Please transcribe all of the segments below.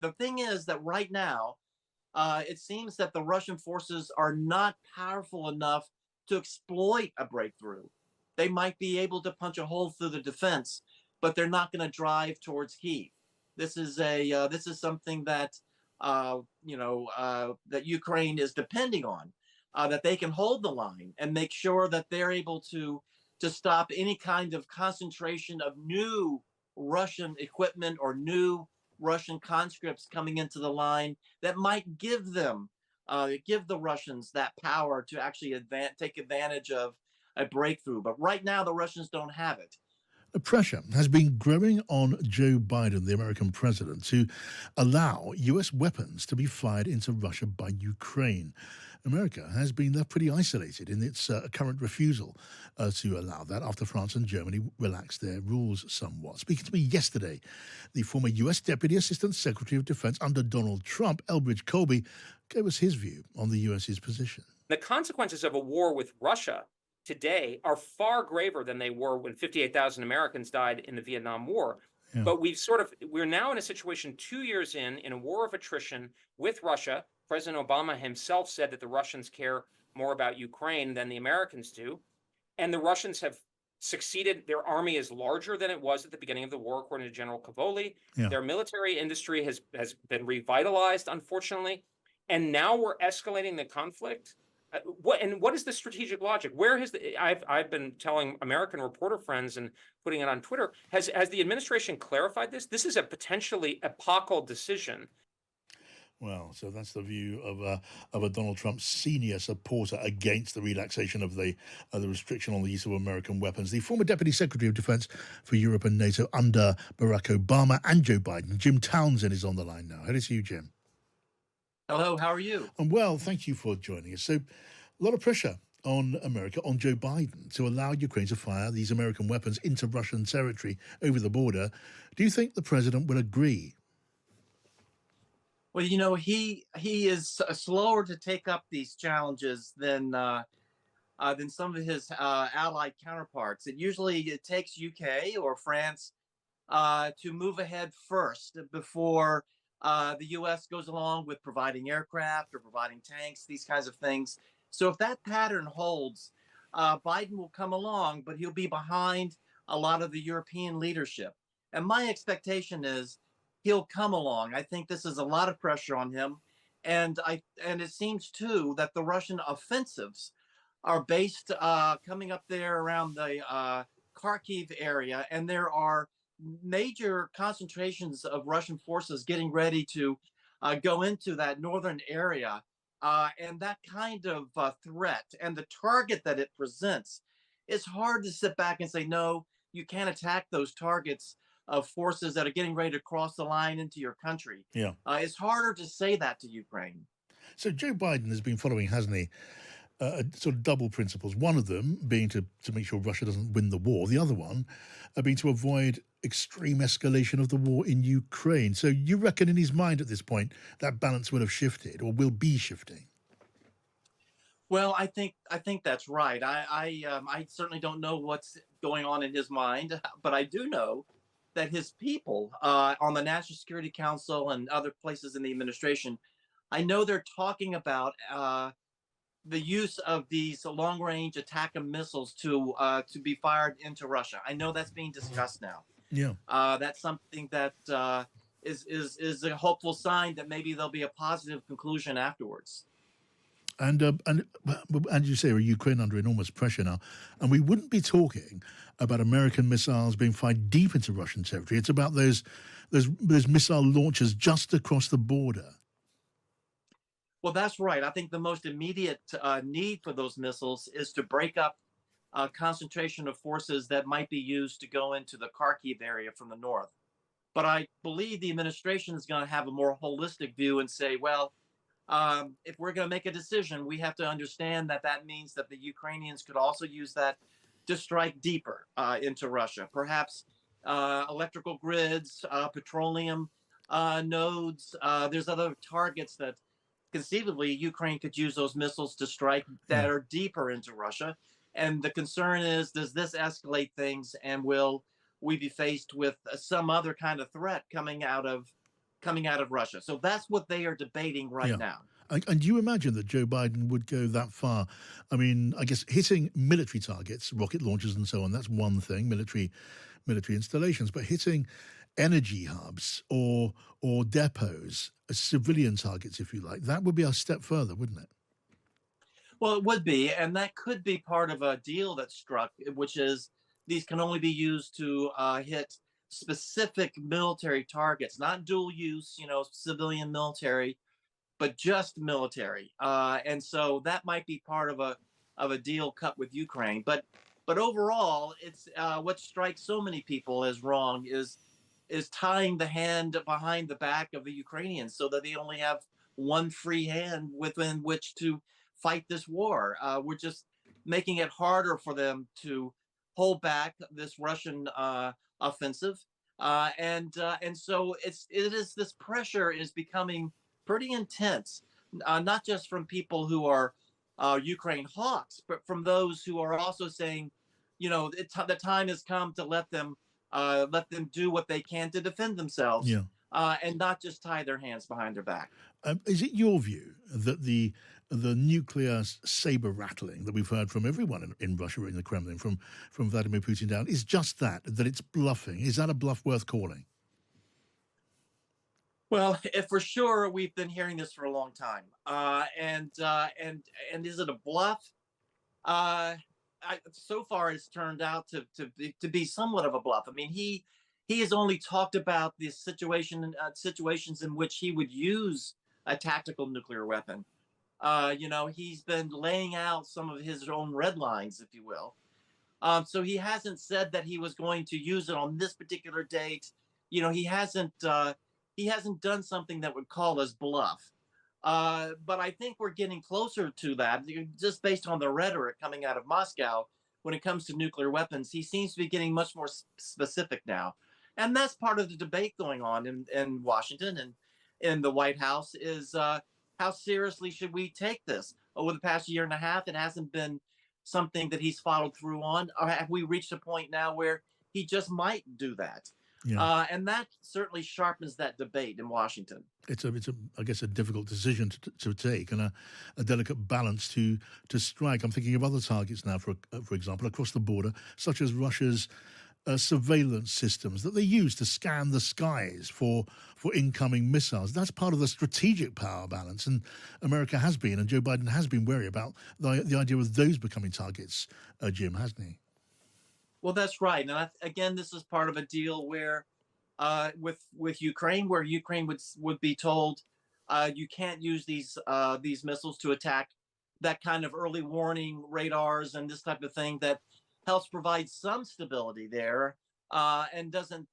The thing is that right now, it seems that the Russian forces are not powerful enough to exploit a breakthrough. They might be able to punch a hole through the defense, but they're not going to drive towards Kiev. This is something that that Ukraine is depending on, that they can hold the line and make sure that they're able to stop any kind of concentration of new Russian equipment or new Russian conscripts coming into the line that might give the Russians that power to actually take advantage of a breakthrough. But right now, the Russians don't have it. The pressure has been growing on Joe Biden, the American president, to allow US weapons to be fired into Russia by Ukraine. America has been left pretty isolated in its current refusal to allow that after France and Germany relaxed their rules somewhat. Speaking to me yesterday, the former US Deputy Assistant Secretary of Defense under Donald Trump, Elbridge Colby, gave us his view on the US's position. The consequences of a war with Russia today are far graver than they were when 58,000 Americans died in the Vietnam War. Yeah. But we're now in a situation 2 years in a war of attrition with Russia. President Obama himself said that the Russians care more about Ukraine than the Americans do. And the Russians have succeeded. Their army is larger than it was at the beginning of the war, according to General Cavoli. Yeah. Their military industry has been revitalized, unfortunately. And now we're escalating the conflict. What is the strategic logic? I've been telling American reporter friends and putting it on Twitter. Has the administration clarified this? This is a potentially epochal decision. Well, so that's the view of a Donald Trump senior supporter against the relaxation of the restriction on the use of American weapons. The former Deputy Secretary of Defense for Europe and NATO under Barack Obama and Joe Biden, Jim Townsend, is on the line now. How to you, Jim? Hello, how are you? And well, thank you for joining us. So, a lot of pressure on America, on Joe Biden, to allow Ukraine to fire these American weapons into Russian territory over the border. Do you think the president will agree? Well, he is slower to take up these challenges than some of his allied counterparts. It takes UK or France to move ahead first before the U.S. goes along with providing aircraft or providing tanks, these kinds of things. So if that pattern holds, Biden will come along, but he'll be behind a lot of the European leadership. And my expectation is he'll come along. I think this is a lot of pressure on him. And it seems, too, that the Russian offensives are based coming up there around the Kharkiv area, and there are major concentrations of Russian forces getting ready to go into that northern area. And that kind of threat and the target that it presents, it's hard to sit back and say, no, you can't attack those targets of forces that are getting ready to cross the line into your country. Yeah. It's harder to say that to Ukraine. So Joe Biden has been following, hasn't he, sort of double principles. One of them being to make sure Russia doesn't win the war. The other one being to avoid extreme escalation of the war in Ukraine. So you reckon in his mind at this point that balance will have shifted or will be shifting? Well, I think that's right. I certainly don't know what's going on in his mind, but I do know that his people on the National Security Council and other places in the administration, I know they're talking about the use of these long-range attack missiles to be fired into Russia. I know that's being discussed now. Yeah, that's something that is a hopeful sign that maybe there'll be a positive conclusion afterwards. and as you say, Ukraine under enormous pressure now, and we wouldn't be talking about American missiles being fired deep into Russian territory. It's about those missile launchers just across the border. Well, that's right. I think the most immediate need for those missiles is to break up a concentration of forces that might be used to go into the Kharkiv area from the north. But I believe the administration is going to have a more holistic view and say, well, if we're going to make a decision, we have to understand that that means that the Ukrainians could also use that to strike deeper into Russia. Perhaps electrical grids, petroleum nodes. There's other targets that conceivably Ukraine could use those missiles to strike that are deeper into Russia. And the concern is, does this escalate things, and will we be faced with some other kind of threat coming out of coming out of Russia. So that's what they are debating right Yeah. now. And do you imagine that Joe Biden would go that far? I mean, I guess hitting military targets, rocket launchers and so on, that's one thing, military installations, but hitting energy hubs or depots, civilian targets, if you like, that would be a step further, wouldn't it? Well, it would be, and that could be part of a deal that's struck, which is these can only be used to hit specific military targets, not dual use, civilian military, but just military. And so that might be part of a deal cut with Ukraine. But overall, it's what strikes so many people as wrong is tying the hand behind the back of the Ukrainians so that they only have one free hand within which to fight this war. We're just making it harder for them to hold back this Russian offensive, and so this pressure is becoming pretty intense, not just from people who are Ukraine hawks, but from those who are also saying, the time has come to let them do what they can to defend themselves, Yeah. and not just tie their hands behind their back. Is it your view that the nuclear saber rattling that we've heard from everyone in Russia, in the Kremlin, from Vladimir Putin down, is just that it's bluffing? Is that a bluff worth calling? Well, if for sure, we've been hearing this for a long time, and is it a bluff? So far, it's turned out to be somewhat of a bluff. I mean, he has only talked about the situations in which he would use a tactical nuclear weapon. He's been laying out some of his own red lines, if you will. So he hasn't said that he was going to use it on this particular date. He hasn't done something that would call us bluff. But I think we're getting closer to that just based on the rhetoric coming out of Moscow when it comes to nuclear weapons. He seems to be getting much more specific now. And that's part of the debate going on in Washington and in the White House is how seriously should we take this? Over the past year and a half, it hasn't been something that he's followed through on. Or have we reached a point now where he just might do that? Yeah. And that certainly sharpens that debate in Washington. It's I guess a difficult decision to take and a delicate balance to strike. I'm thinking of other targets now, for example, across the border, such as Russia's surveillance systems that they use to scan the skies for incoming missiles. That's part of the strategic power balance, and America has been, and Joe Biden has been wary about the idea of those becoming targets, Jim, hasn't he? Well, that's right. And again, this is part of a deal where with Ukraine, where Ukraine would be told you can't use these missiles to attack that kind of early warning radars and this type of thing that helps provide some stability there, and doesn't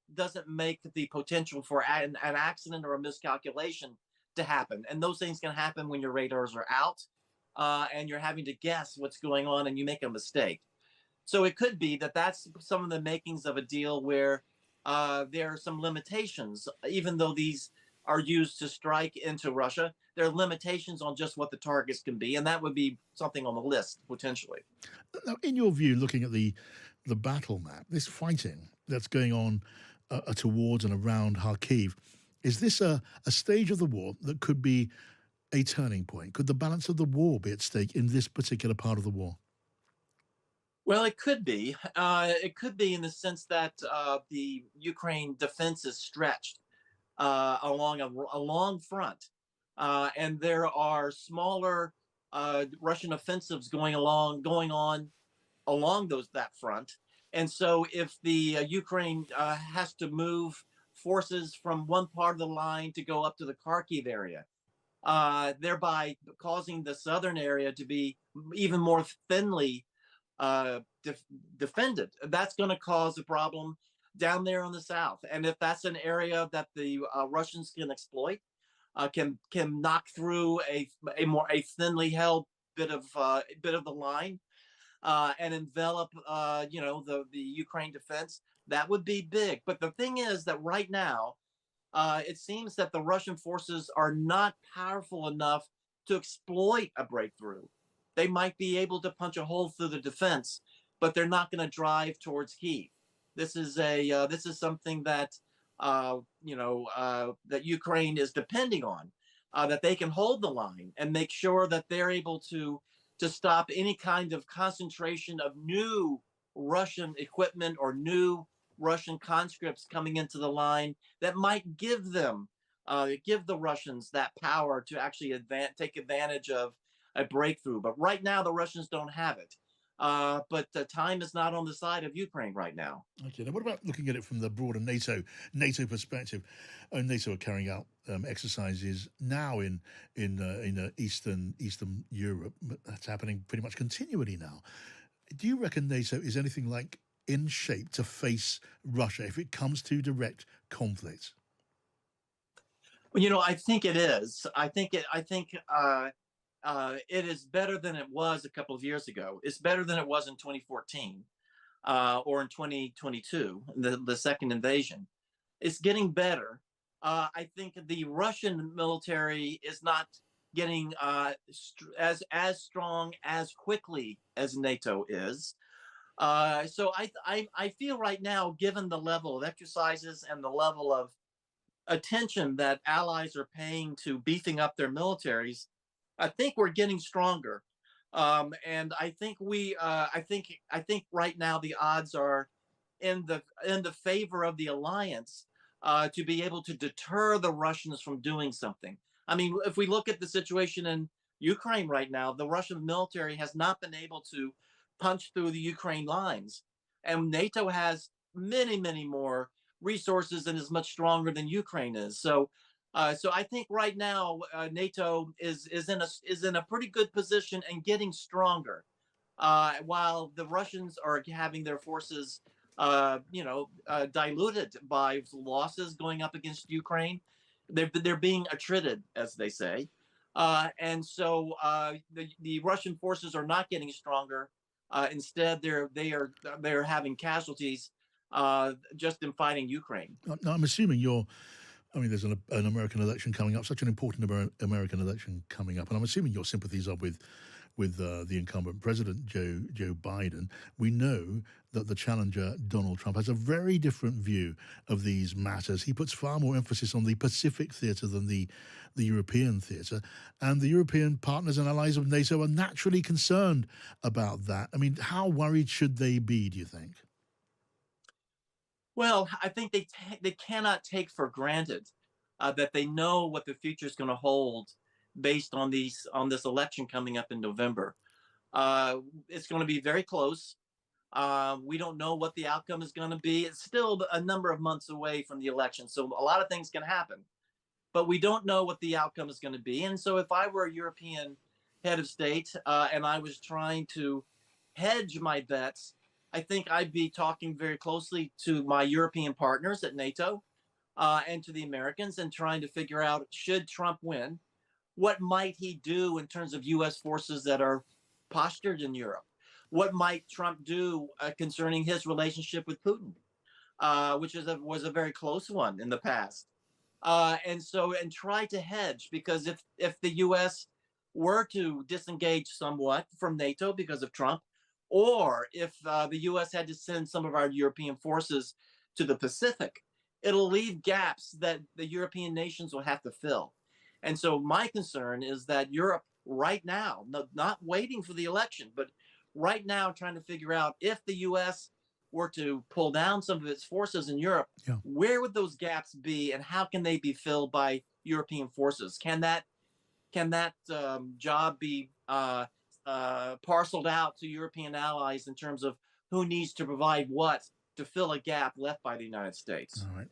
make the potential for an accident or a miscalculation to happen. And those things can happen when your radars are out, and you're having to guess what's going on and you make a mistake. So it could be that that's some of the makings of a deal where there are some limitations, even though these are used to strike into Russia. There are limitations on just what the targets can be, and that would be something on the list potentially. Now, in your view, looking at the battle map, this fighting that's going on towards and around Kharkiv, is this a stage of the war that could be a turning point? Could the balance of the war be at stake in this particular part of the war? Well, it could be. It could be in the sense that the Ukraine defense is stretched along a long front, and there are smaller Russian offensives going on along that front. And so, if the Ukraine has to move forces from one part of the line to go up to the Kharkiv area, thereby causing the southern area to be even more thinly defended, that's going to cause a problem down there in the south. And if that's an area that the Russians can exploit, can knock through a thinly held bit of the line, and envelop the Ukraine defense, that would be big. But the thing is that right now, it seems that the Russian forces are not powerful enough to exploit a breakthrough. They might be able to punch a hole through the defense, but they're not going to drive towards Kyiv. This is something that that Ukraine is depending on, that they can hold the line and make sure that they're able to stop any kind of concentration of new Russian equipment or new Russian conscripts coming into the line that might give the Russians that power to actually take advantage of a breakthrough. But right now, the Russians don't have it. But the time is not on the side of Ukraine right now. Okay, now what about looking at it from the broader NATO perspective? NATO are carrying out exercises now in Eastern Europe. That's happening pretty much continually now. Do you reckon NATO is anything like in shape to face Russia if it comes to direct conflict? Well, I think it is. It is better than it was a couple of years ago. It's better than it was in 2014 or in 2022, the second invasion. It's getting better. I think the Russian military is not getting as strong as quickly as NATO is. So I feel right now, given the level of exercises and the level of attention that allies are paying to beefing up their militaries, I think we're getting stronger. And I think right now the odds are in the favor of the alliance to be able to deter the Russians from doing something. I mean, if we look at the situation in Ukraine right now, the Russian military has not been able to punch through the Ukraine lines, and NATO has many more resources and is much stronger than Ukraine is. So I think right now NATO is in a pretty good position and getting stronger, while the Russians are having their forces, diluted by losses going up against Ukraine. They're being attrited, as they say, and so the Russian forces are not getting stronger. Instead, they're having casualties just in fighting Ukraine. Now, I'm assuming I mean, there's an American election coming up, such an important American election coming up, and I'm assuming your sympathies are with the incumbent president Joe Biden. We know that the challenger Donald Trump has a very different view of these matters. He puts far more emphasis on the Pacific theater than the European theater, and the European partners and allies of NATO are naturally concerned about that. I mean, how worried should they be, do you think? Well, I think they cannot take for granted that they know what the future is going to hold based on this election coming up in November. It's going to be very close. We don't know what the outcome is going to be. It's still a number of months away from the election, so a lot of things can happen. But we don't know what the outcome is going to be. And so, if I were a European head of state and I was trying to hedge my bets, I think I'd be talking very closely to my European partners at NATO and to the Americans and trying to figure out, should Trump win, what might he do in terms of U.S. forces that are postured in Europe? What might Trump do concerning his relationship with Putin, which was a very close one in the past? And try to hedge, because if the U.S. were to disengage somewhat from NATO because of Trump, or if the U.S. had to send some of our European forces to the Pacific, it'll leave gaps that the European nations will have to fill. And so my concern is that Europe right now, not waiting for the election, but right now trying to figure out, if the U.S. were to pull down some of its forces in Europe, Yeah. where would those gaps be, and how can they be filled by European forces? Can that job be parceled out to European allies in terms of who needs to provide what to fill a gap left by the United States? All right.